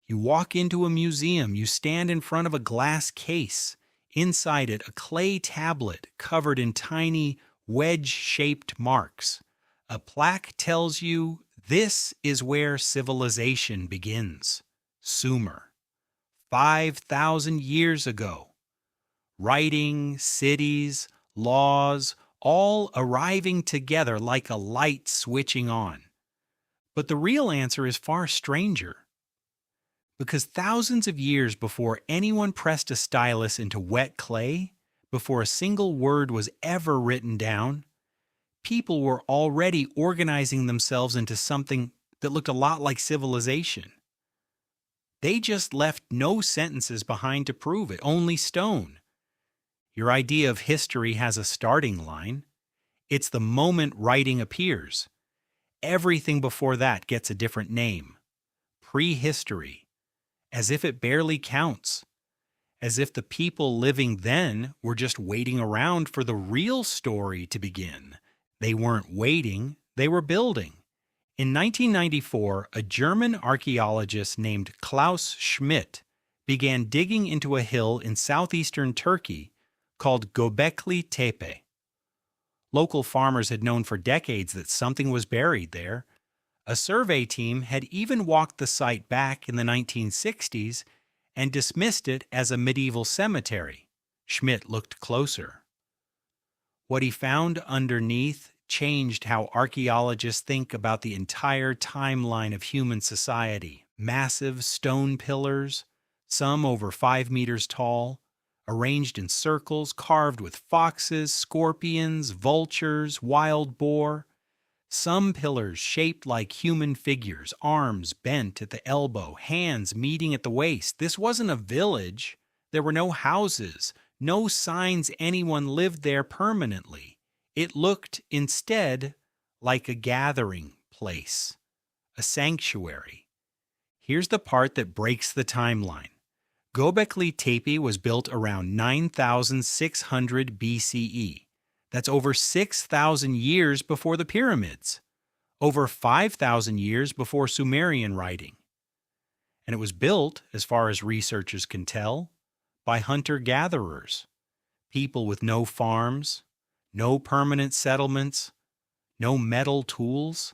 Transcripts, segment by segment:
You walk into a museum, you stand in front of a glass case. Inside it, a clay tablet covered in tiny wedge-shaped marks. A plaque tells you this is where civilization begins. Sumer. 5,000 years ago. Writing, cities, laws, all arriving together like a light switching on. But the real answer is far stranger. Because thousands of years before anyone pressed a stylus into wet clay, before a single word was ever written down, people were already organizing themselves into something that looked a lot like civilization. They just left no sentences behind to prove it, only stone. Your idea of history has a starting line. It's the moment writing appears. Everything before that gets a different name. Prehistory. As if it barely counts. As if the people living then were just waiting around for the real story to begin. They weren't waiting, they were building. In 1994, a German archaeologist named Klaus Schmidt began digging into a hill in southeastern Turkey called Göbekli Tepe. Local farmers had known for decades that something was buried there. A survey team had even walked the site back in the 1960s and dismissed it as a medieval cemetery. Schmidt looked closer. What he found underneath changed how archaeologists think about the entire timeline of human society. Massive stone pillars, some over 5 meters tall, arranged in circles carved with foxes, scorpions, vultures, wild boar. Some pillars shaped like human figures, arms bent at the elbow, hands meeting at the waist. This wasn't a village. There were no houses, no signs anyone lived there permanently. It looked instead like a gathering place, a sanctuary. Here's the part that breaks the timeline. Göbekli Tepe was built around 9,600 BCE. That's over 6,000 years before the pyramids, over 5,000 years before Sumerian writing. And it was built, as far as researchers can tell, by hunter-gatherers, people with no farms, no permanent settlements, no metal tools.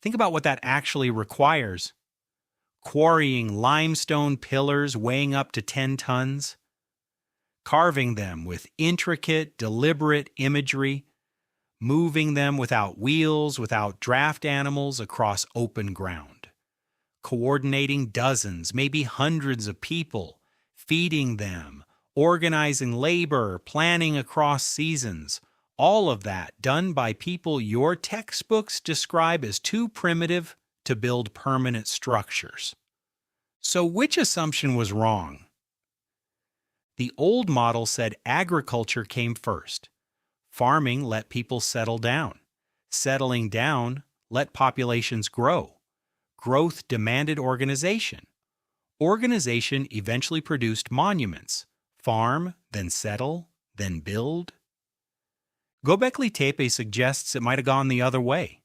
Think about what that actually requires. Quarrying limestone pillars weighing up to 10 tons, carving them with intricate, deliberate imagery, moving them without wheels, without draft animals across open ground, coordinating dozens, maybe hundreds of people, feeding them, organizing labor, planning across seasons, all of that done by people your textbooks describe as too primitive to build permanent structures. So which assumption was wrong? The old model said agriculture came first. Farming let people settle down. Settling down let populations grow. Growth demanded organization. Organization eventually produced monuments. Farm, then settle, then build. Göbekli Tepe suggests it might have gone the other way.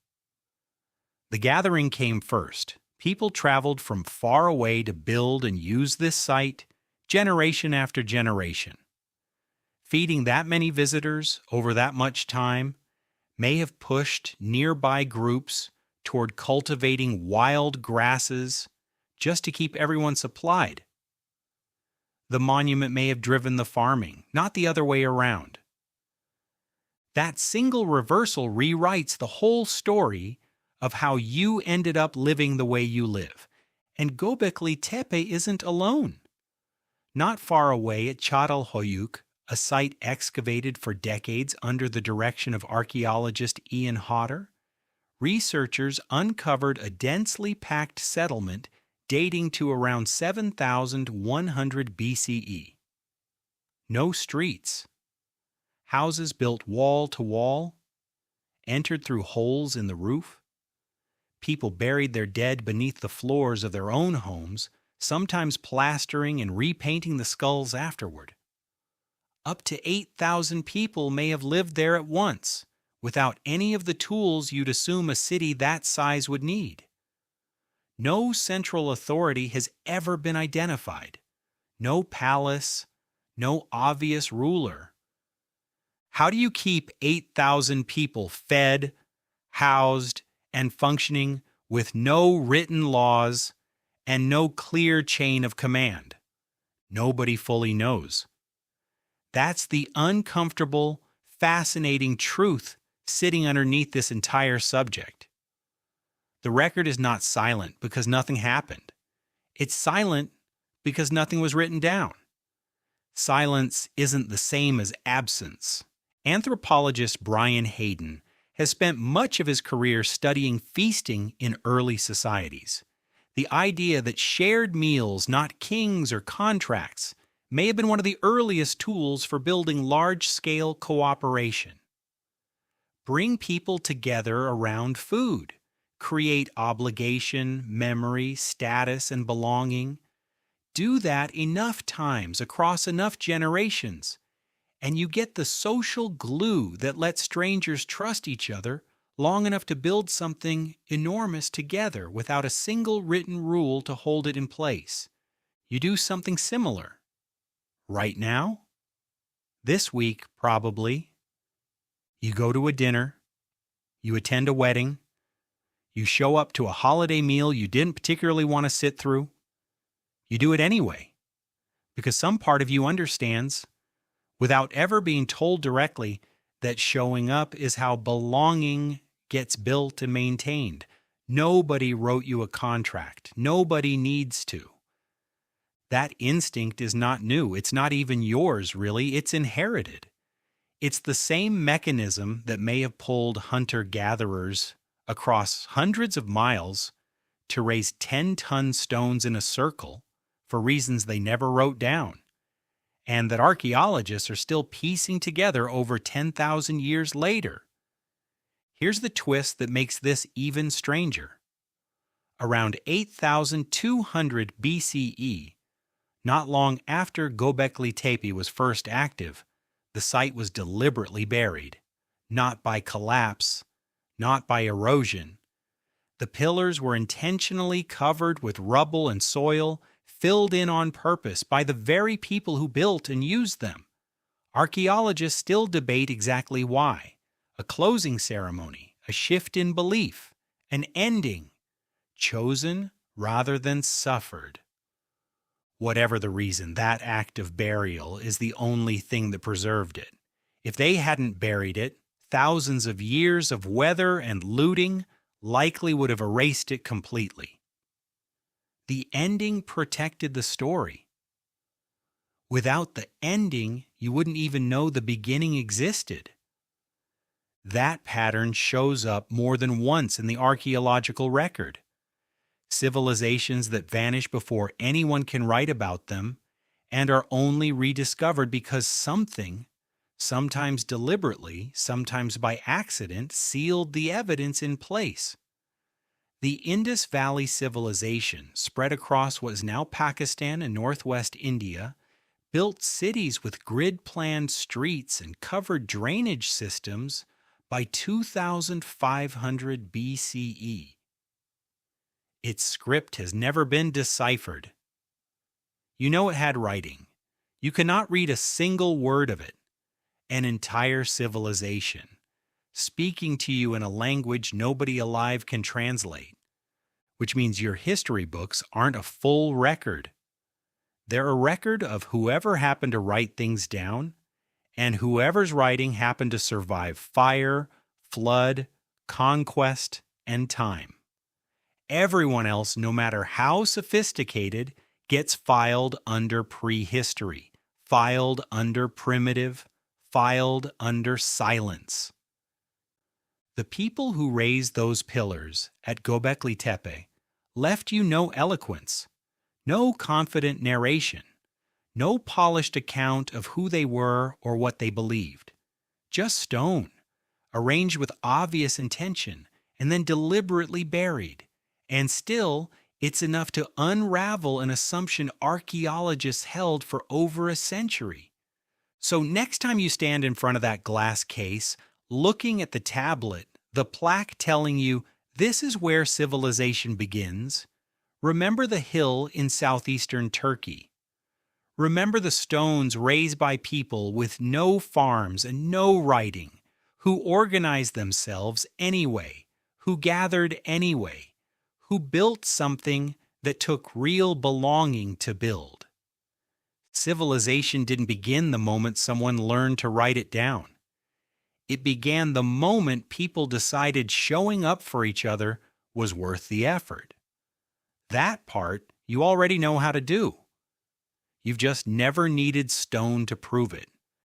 The gathering came first. People traveled from far away to build and use this site, generation after generation. Feeding that many visitors over that much time may have pushed nearby groups toward cultivating wild grasses just to keep everyone supplied. The monument may have driven the farming, not the other way around. That single reversal rewrites the whole story of how you ended up living the way you live. And Göbekli Tepe isn't alone. Not far away at Çatalhöyük, a site excavated for decades under the direction of archaeologist Ian Hodder, researchers uncovered a densely packed settlement dating to around 7,100 BCE. No streets. Houses built wall to wall, entered through holes in the roof. People buried their dead beneath the floors of their own homes, sometimes plastering and repainting the skulls afterward. Up to 8,000 people may have lived there at once, without any of the tools you'd assume a city that size would need. No central authority has ever been identified. No palace, no obvious ruler. How do you keep 8,000 people fed, housed, and functioning with no written laws and no clear chain of command? Nobody fully knows. That's the uncomfortable, fascinating truth sitting underneath this entire subject. The record is not silent because nothing happened. It's silent because nothing was written down. Silence isn't the same as absence. Anthropologist Brian Hayden has spent much of his career studying feasting in early societies. The idea that shared meals, not kings or contracts, may have been one of the earliest tools for building large-scale cooperation. Bring people together around food. Create obligation, memory, status, and belonging. Do that enough times across enough generations, and you get the social glue that lets strangers trust each other long enough to build something enormous together without a single written rule to hold it in place. You do something similar. Right now? This week, probably. You go to a dinner. You attend a wedding. You show up to a holiday meal you didn't particularly want to sit through. You do it anyway, because some part of you understands, without ever being told directly, that showing up is how belonging gets built and maintained. Nobody wrote you a contract. Nobody needs to. That instinct is not new. It's not even yours, really. It's inherited. It's the same mechanism that may have pulled hunter-gatherers across hundreds of miles to raise 10-ton stones in a circle for reasons they never wrote down, and that archaeologists are still piecing together over 10,000 years later. Here's the twist that makes this even stranger. Around 8,200 BCE, not long after Göbekli Tepe was first active, the site was deliberately buried, not by collapse, not by erosion. The pillars were intentionally covered with rubble and soil, filled in on purpose by the very people who built and used them. Archaeologists still debate exactly why. A closing ceremony, a shift in belief, an ending, chosen rather than suffered. Whatever the reason, that act of burial is the only thing that preserved it. If they hadn't buried it, thousands of years of weather and looting likely would have erased it completely. The ending protected the story. Without the ending, you wouldn't even know the beginning existed. That pattern shows up more than once in the archaeological record. Civilizations that vanish before anyone can write about them and are only rediscovered because something, sometimes deliberately, sometimes by accident, sealed the evidence in place. The Indus Valley Civilization spread across what is now Pakistan and northwest India, built cities with grid-planned streets and covered drainage systems by 2500 BCE. Its script has never been deciphered. You know it had writing. You cannot read a single word of it. An entire civilization, speaking to you in a language nobody alive can translate, which means your history books aren't a full record. They're a record of whoever happened to write things down, and whoever's writing happened to survive fire, flood, conquest, and time. Everyone else, no matter how sophisticated, gets filed under prehistory, filed under primitive, filed under silence. The people who raised those pillars at Göbekli Tepe left you no eloquence, no confident narration, no polished account of who they were or what they believed. Just stone, arranged with obvious intention and then deliberately buried. And still, it's enough to unravel an assumption archaeologists held for over a century. So next time you stand in front of that glass case, looking at the tablet, the plaque telling you this is where civilization begins, Remember the hill in southeastern Turkey. Remember the stones raised by people with no farms and no writing, who organized themselves anyway, who gathered anyway, who built something that took real belonging to build. Civilization didn't begin the moment someone learned to write it down. It began the moment people decided showing up for each other was worth the effort. That part you already know how to do. You've just never needed stone to prove it.